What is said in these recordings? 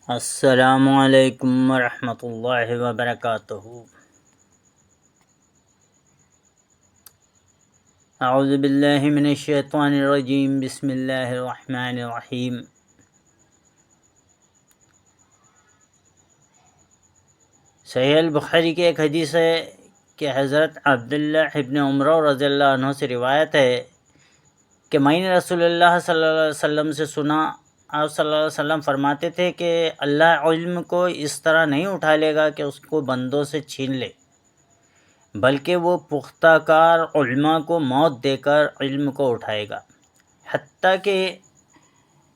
السلام علیکم ورحمۃ اللہ وبرکاتہ۔ اعوذ باللہ من الشیطان الرجیم، بسم اللہ الرحمن الرحیم۔ صحیح البخاری کی ایک حدیث ہے کہ حضرت عبداللہ ابن عمر رضی اللہ عنہ سے روایت ہے کہ میں نے رسول اللہ صلی اللہ علیہ وسلم سے سنا، آپ صلی اللہ علیہ وسلم فرماتے تھے کہ اللہ علم کو اس طرح نہیں اٹھا لے گا کہ اس کو بندوں سے چھین لے، بلکہ وہ پختہ کار علماء کو موت دے کر علم کو اٹھائے گا، حتیٰ کہ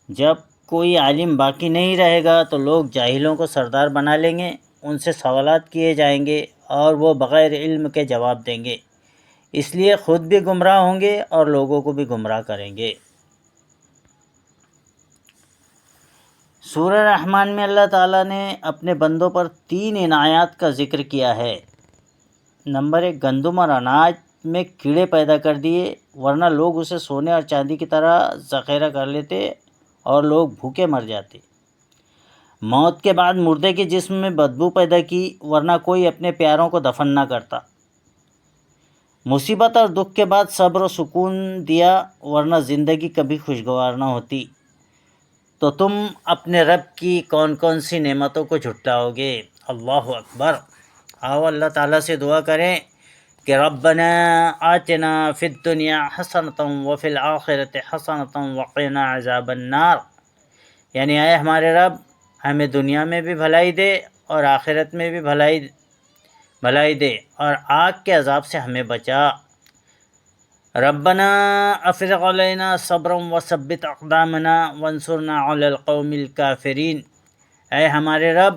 جب کوئی عالم باقی نہیں رہے گا تو لوگ جاہلوں کو سردار بنا لیں گے، ان سے سوالات کیے جائیں گے اور وہ بغیر علم کے جواب دیں گے، اس لیے خود بھی گمراہ ہوں گے اور لوگوں کو بھی گمراہ کریں گے۔ سورہ رحمان میں اللہ تعالیٰ نے اپنے بندوں پر 3 عنایات کا ذکر کیا ہے۔ نمبر 1، گندم اور اناج میں کیڑے پیدا کر دیے، ورنہ لوگ اسے سونے اور چاندی کی طرح ذخیرہ کر لیتے اور لوگ بھوکے مر جاتے۔ موت کے بعد مردے کے جسم میں بدبو پیدا کی، ورنہ کوئی اپنے پیاروں کو دفن نہ کرتا۔ مصیبت اور دکھ کے بعد صبر و سکون دیا، ورنہ زندگی کبھی خوشگوار نہ ہوتی۔ تو تم اپنے رب کی کون کون سی نعمتوں کو جھٹلاؤ گے؟ اللہ اکبر۔ آؤ اللہ تعالیٰ سے دعا کریں کہ ربنا آتنا فی الدنیا حسنۃ وفی الآخرۃ حسنۃ وقنا عذاب النار، یعنی اے ہمارے رب، ہمیں دنیا میں بھی بھلائی دے اور آخرت میں بھی بھلائی دے اور آگ کے عذاب سے ہمیں بچا۔ ربنا افرغ علینا صبرا وثبت اقدامنا وانصرنا علی القوم الکافرین، اے ہمارے رب،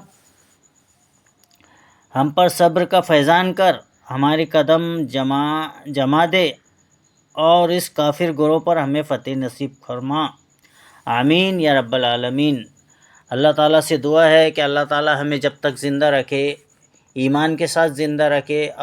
ہم پر صبر کا فیضان کر، ہماری قدم جما دے اور اس کافر گروہ پر ہمیں فتح نصیب فرما، آمین یا رب العالمین۔ اللہ تعالیٰ سے دعا ہے کہ اللہ تعالیٰ ہمیں جب تک زندہ رکھے ایمان کے ساتھ زندہ رکھے